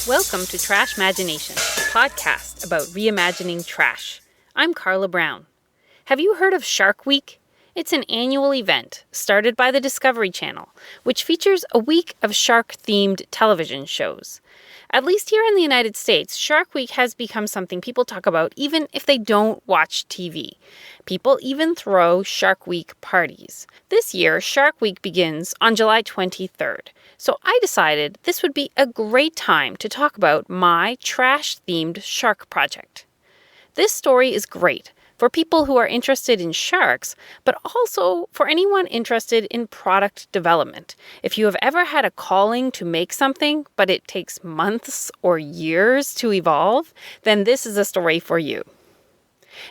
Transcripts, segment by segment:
Welcome to Trashmagination, a podcast about reimagining trash. I'm Carla Brown. Have you heard of Shark Week? It's an annual event started by the Discovery Channel, which features a week of shark-themed television shows. At least here in the United States, Shark Week has become something people talk about even if they don't watch TV. People even throw Shark Week parties. This year, Shark Week begins on July 23rd. So I decided this would be a great time to talk about my trash-themed shark project. This story is great for people who are interested in sharks, but also for anyone interested in product development. If you have ever had a calling to make something, but it takes months or years to evolve, then this is a story for you.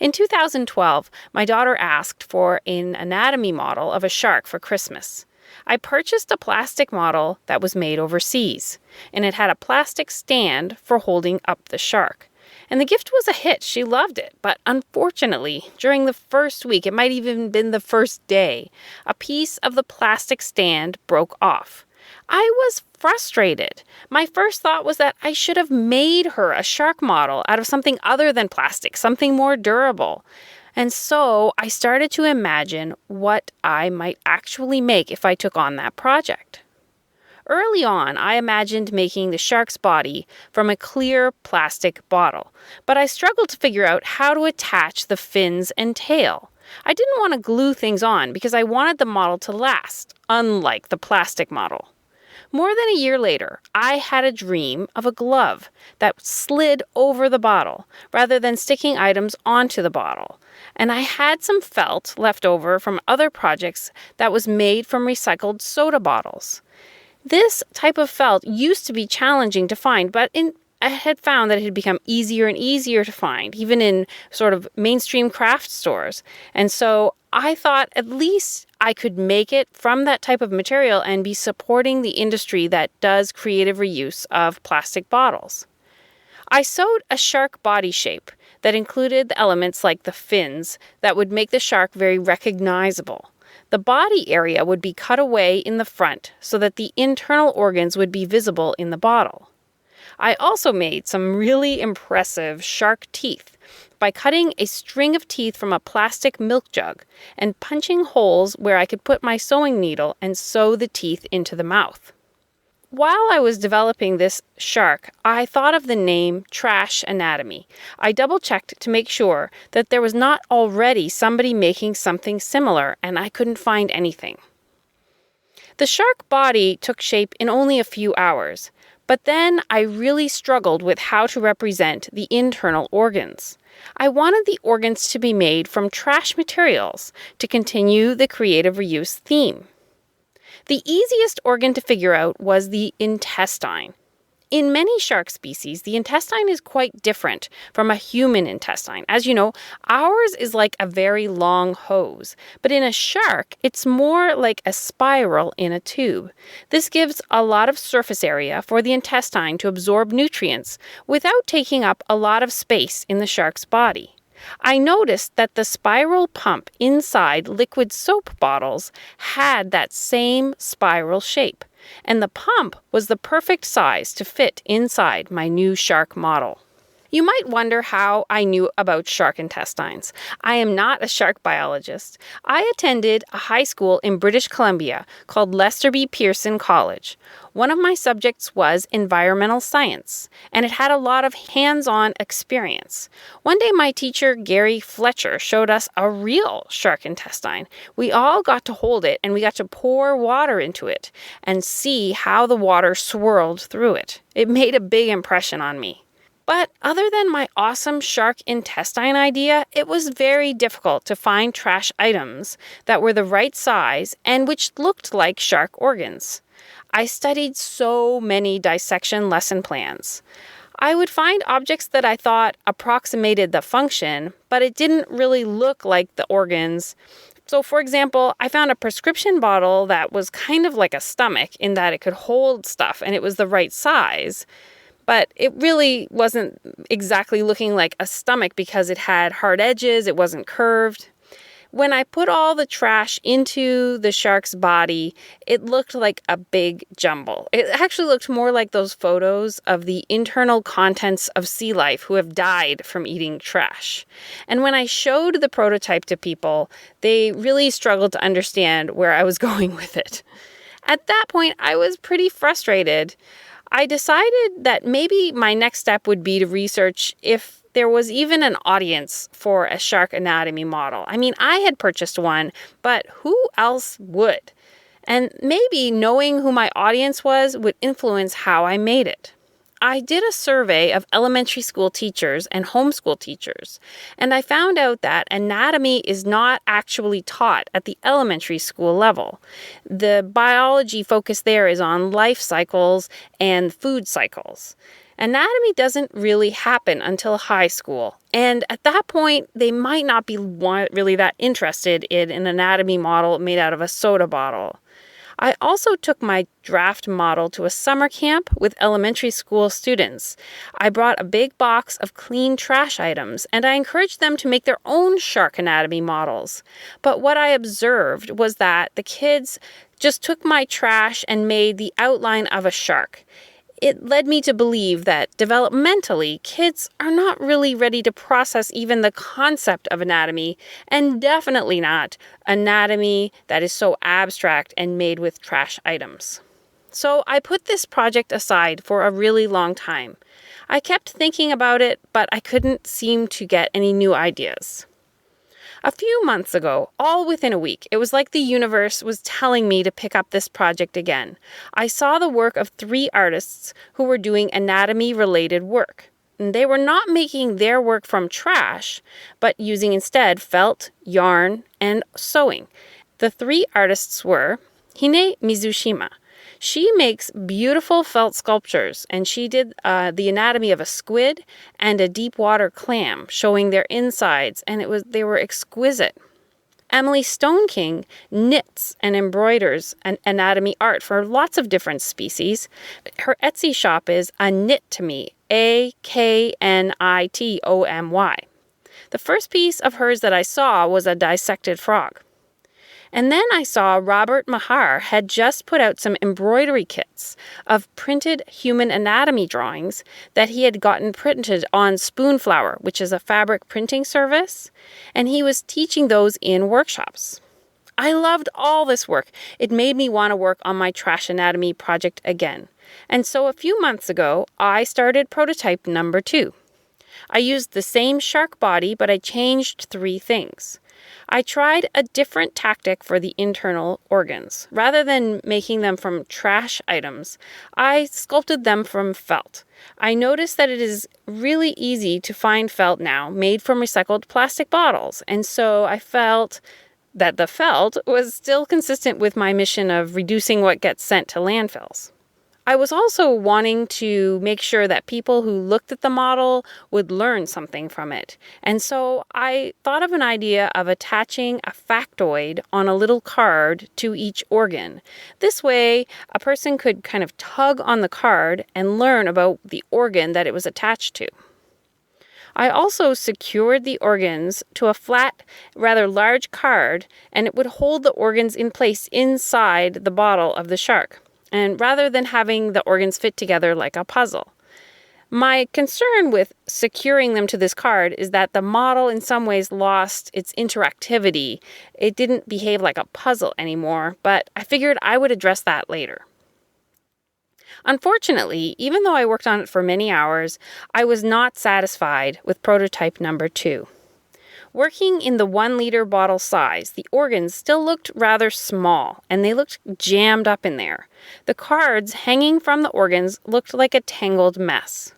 In 2012, my daughter asked for an anatomy model of a shark for Christmas. I purchased a plastic model that was made overseas, and it had a plastic stand for holding up the shark. And the gift was a hit. She loved it. But unfortunately, during the first week, it might even been the first day, a piece of the plastic stand broke off. I was frustrated. My first thought was that I should have made her a shark model out of something other than plastic, something more durable. And so I started to imagine what I might actually make if I took on that project. Early on, I imagined making the shark's body from a clear plastic bottle, but I struggled to figure out how to attach the fins and tail. I didn't want to glue things on because I wanted the model to last, unlike the plastic model. More than a year later, I had a dream of a glove that slid over the bottle rather than sticking items onto the bottle. And I had some felt left over from other projects that was made from recycled soda bottles. This type of felt used to be challenging to find, but I had found that it had become easier and easier to find, even in sort of mainstream craft stores. And so I thought at least I could make it from that type of material and be supporting the industry that does creative reuse of plastic bottles. I sewed a shark body shape that included the elements like the fins that would make the shark very recognizable. The body area would be cut away in the front so that the internal organs would be visible in the bottle. I also made some really impressive shark teeth by cutting a string of teeth from a plastic milk jug and punching holes where I could put my sewing needle and sew the teeth into the mouth. While I was developing this shark, I thought of the name Trash Anatomy. I double-checked to make sure that there was not already somebody making something similar, and I couldn't find anything. The shark body took shape in only a few hours, but then I really struggled with how to represent the internal organs. I wanted the organs to be made from trash materials to continue the creative reuse theme. The easiest organ to figure out was the intestine. In many shark species, the intestine is quite different from a human intestine. As you know, ours is like a very long hose, but in a shark, it's more like a spiral in a tube. This gives a lot of surface area for the intestine to absorb nutrients without taking up a lot of space in the shark's body. I noticed that the spiral pump inside liquid soap bottles had that same spiral shape, and the pump was the perfect size to fit inside my new shark model. You might wonder how I knew about shark intestines. I am not a shark biologist. I attended a high school in British Columbia called Lester B. Pearson College. One of my subjects was environmental science, and it had a lot of hands-on experience. One day my teacher, Gary Fletcher, showed us a real shark intestine. We all got to hold it, and we got to pour water into it and see how the water swirled through it. It made a big impression on me. But other than my awesome shark intestine idea, it was very difficult to find trash items that were the right size and which looked like shark organs. I studied so many dissection lesson plans. I would find objects that I thought approximated the function, but it didn't really look like the organs. So, for example, I found a prescription bottle that was kind of like a stomach in that it could hold stuff and it was the right size. But it really wasn't exactly looking like a stomach because it had hard edges, it wasn't curved. When I put all the trash into the shark's body, it looked like a big jumble. It actually looked more like those photos of the internal contents of sea life who have died from eating trash. And when I showed the prototype to people, they really struggled to understand where I was going with it. At that point, I was pretty frustrated. I decided that maybe my next step would be to research if there was even an audience for a shark anatomy model. I mean, I had purchased one, but who else would? And maybe knowing who my audience was would influence how I made it. I did a survey of elementary school teachers and homeschool teachers, and I found out that anatomy is not actually taught at the elementary school level. The biology focus there is on life cycles and food cycles. Anatomy doesn't really happen until high school, and at that point, they might not be really that interested in an anatomy model made out of a soda bottle. I also took my draft model to a summer camp with elementary school students. I brought a big box of clean trash items, and I encouraged them to make their own shark anatomy models. But what I observed was that the kids just took my trash and made the outline of a shark. It led me to believe that developmentally, kids are not really ready to process even the concept of anatomy, and definitely not anatomy that is so abstract and made with trash items. So I put this project aside for a really long time. I kept thinking about it, but I couldn't seem to get any new ideas. A few months ago, all within a week, it was like the universe was telling me to pick up this project again. I saw the work of 3 artists who were doing anatomy-related work. And they were not making their work from trash, but using instead felt, yarn, and sewing. The 3 artists were Hine Mizushima. She makes beautiful felt sculptures, and she did the anatomy of a squid and a deep water clam, showing their insides, and they were exquisite. Emily Stoneking knits and embroiders an anatomy art for lots of different species. Her Etsy shop is a knit to me, AKNITOMY. The first piece of hers that I saw was a dissected frog. And then I saw Robert Mahar had just put out some embroidery kits of printed human anatomy drawings that he had gotten printed on Spoonflower, which is a fabric printing service, and he was teaching those in workshops. I loved all this work. It made me want to work on my trash anatomy project again. And so a few months ago, I started prototype number 2. I used the same shark body, but I changed 3 things. I tried a different tactic for the internal organs. Rather than making them from trash items, I sculpted them from felt. I noticed that it is really easy to find felt now made from recycled plastic bottles, and so I felt that the felt was still consistent with my mission of reducing what gets sent to landfills. I was also wanting to make sure that people who looked at the model would learn something from it. And so I thought of an idea of attaching a factoid on a little card to each organ. This way, a person could kind of tug on the card and learn about the organ that it was attached to. I also secured the organs to a flat, rather large card, and it would hold the organs in place inside the bottle of the shark, and rather than having the organs fit together like a puzzle. My concern with securing them to this card is that the model in some ways lost its interactivity. It didn't behave like a puzzle anymore, but I figured I would address that later. Unfortunately, even though I worked on it for many hours, I was not satisfied with prototype number 2. Working in the 1-liter bottle size, the organs still looked rather small, and they looked jammed up in there. The cards hanging from the organs looked like a tangled mess.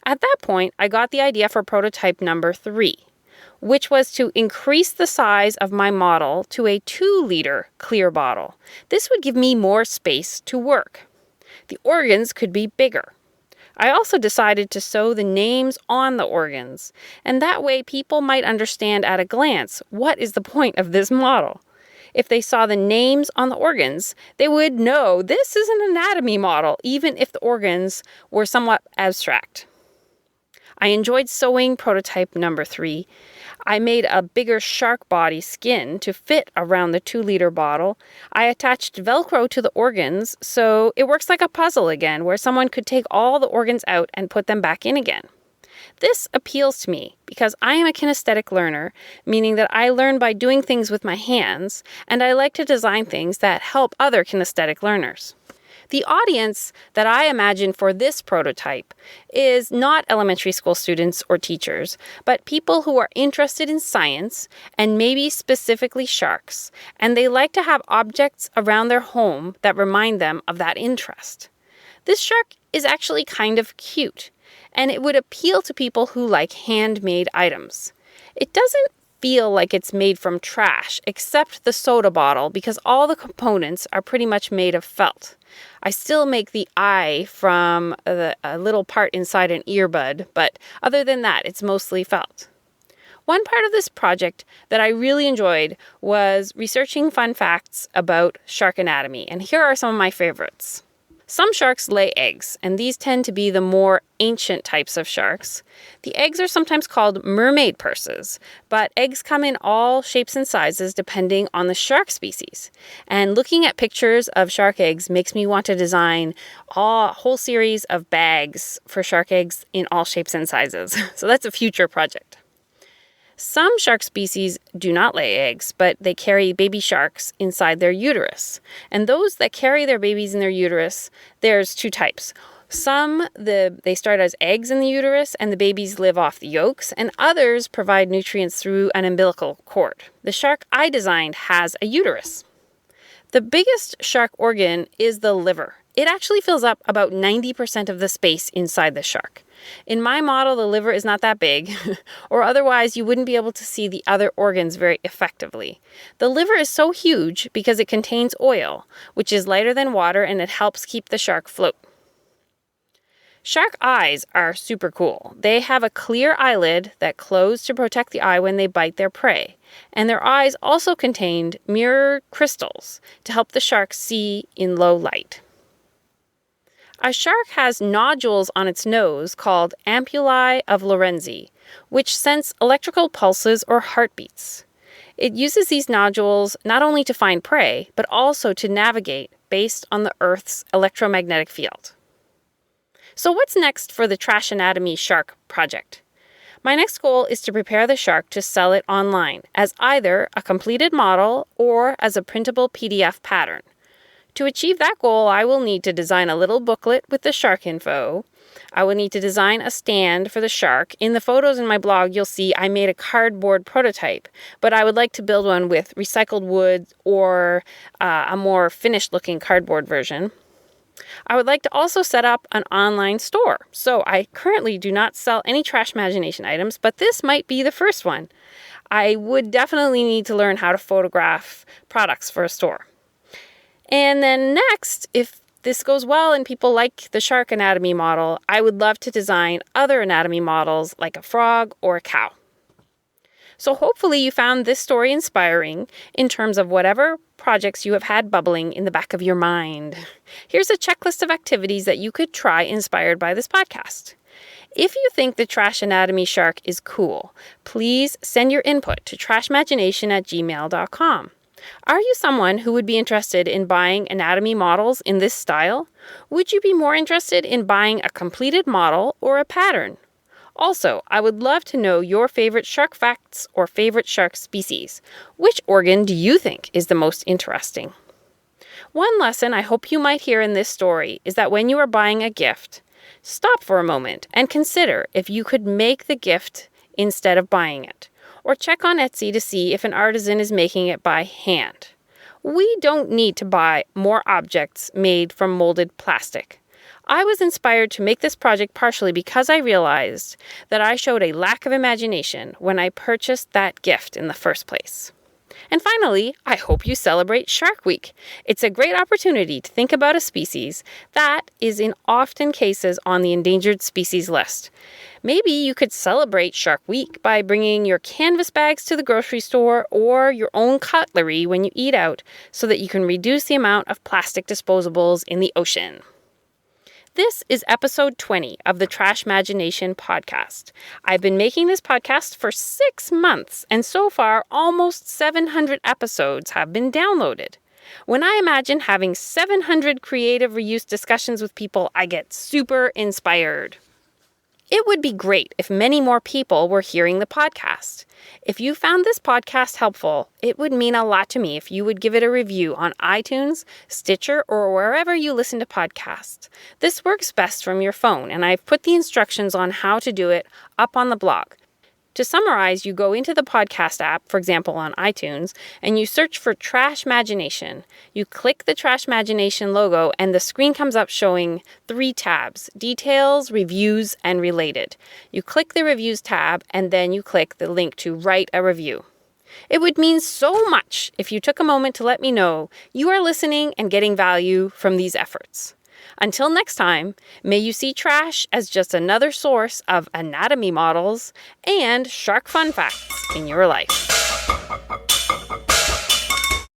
At that point, I got the idea for prototype number 3, which was to increase the size of my model to a 2-liter clear bottle. This would give me more space to work. The organs could be bigger. I also decided to sew the names on the organs, and that way people might understand at a glance what is the point of this model. If they saw the names on the organs, they would know this is an anatomy model, even if the organs were somewhat abstract. I enjoyed sewing prototype number 3. I made a bigger shark body skin to fit around the 2-liter bottle. I attached Velcro to the organs so it works like a puzzle again, where someone could take all the organs out and put them back in again. This appeals to me because I am a kinesthetic learner, meaning that I learn by doing things with my hands, and I like to design things that help other kinesthetic learners. The audience that I imagine for this prototype is not elementary school students or teachers, but people who are interested in science and maybe specifically sharks, and they like to have objects around their home that remind them of that interest. This shark is actually kind of cute, and it would appeal to people who like handmade items. It doesn't feel like it's made from trash, except the soda bottle, because all the components are pretty much made of felt. I still make the eye from a little part inside an earbud, but other than that, it's mostly felt. One part of this project that I really enjoyed was researching fun facts about shark anatomy, and here are some of my favorites. Some sharks lay eggs, and these tend to be the more ancient types of sharks. The eggs are sometimes called mermaid purses, but eggs come in all shapes and sizes depending on the shark species. And looking at pictures of shark eggs makes me want to design a whole series of bags for shark eggs in all shapes and sizes. So that's a future project. Some shark species do not lay eggs, but they carry baby sharks inside their uterus. And those that carry their babies in their uterus, there's 2 types. Some, they start as eggs in the uterus and the babies live off the yolks, and others provide nutrients through an umbilical cord. The shark I designed has a uterus. The biggest shark organ is the liver. It actually fills up about 90% of the space inside the shark. In my model, the liver is not that big, or otherwise you wouldn't be able to see the other organs very effectively. The liver is so huge because it contains oil, which is lighter than water, and it helps keep the shark afloat. Shark eyes are super cool. They have a clear eyelid that closes to protect the eye when they bite their prey, and their eyes also contained mirror crystals to help the shark see in low light. A shark has nodules on its nose called ampullae of Lorenzi, which sense electrical pulses or heartbeats. It uses these nodules not only to find prey, but also to navigate based on the Earth's electromagnetic field. So what's next for the Trash Anatomy Shark project? My next goal is to prepare the shark to sell it online as either a completed model or as a printable PDF pattern. To achieve that goal, I will need to design a little booklet with the shark info. I will need to design a stand for the shark. In the photos in my blog, you'll see I made a cardboard prototype, but I would like to build one with recycled wood or a more finished-looking cardboard version. I would like to also set up an online store. So I currently do not sell any Trashmagination items, but this might be the first one. I would definitely need to learn how to photograph products for a store. And then next, if this goes well and people like the shark anatomy model, I would love to design other anatomy models like a frog or a cow. So hopefully you found this story inspiring in terms of whatever projects you have had bubbling in the back of your mind. Here's a checklist of activities that you could try inspired by this podcast. If you think the Trash Anatomy Shark is cool, please send your input to trashmagination@gmail.com. Are you someone who would be interested in buying anatomy models in this style? Would you be more interested in buying a completed model or a pattern? Also, I would love to know your favorite shark facts or favorite shark species. Which organ do you think is the most interesting? One lesson I hope you might hear in this story is that when you are buying a gift, stop for a moment and consider if you could make the gift instead of buying it. Or check on Etsy to see if an artisan is making it by hand. We don't need to buy more objects made from molded plastic. I was inspired to make this project partially because I realized that I showed a lack of imagination when I purchased that gift in the first place. And finally, I hope you celebrate Shark Week. It's a great opportunity to think about a species that is in often cases on the endangered species list. Maybe you could celebrate Shark Week by bringing your canvas bags to the grocery store or your own cutlery when you eat out so that you can reduce the amount of plastic disposables in the ocean. This is episode 20 of the Trashmagination podcast. I've been making this podcast for 6 months, and so far, almost 700 episodes have been downloaded. When I imagine having 700 creative reuse discussions with people, I get super inspired. It would be great if many more people were hearing the podcast. If you found this podcast helpful, it would mean a lot to me if you would give it a review on iTunes, Stitcher, or wherever you listen to podcasts. This works best from your phone, and I've put the instructions on how to do it up on the blog. To summarize, you go into the podcast app, for example on iTunes, and you search for Trashmagination. You click the Trashmagination logo and the screen comes up showing 3 tabs: Details, Reviews, and Related. You click the Reviews tab and then you click the link to write a review. It would mean so much if you took a moment to let me know you are listening and getting value from these efforts. Until next time, may you see trash as just another source of anatomy models and shark fun facts in your life.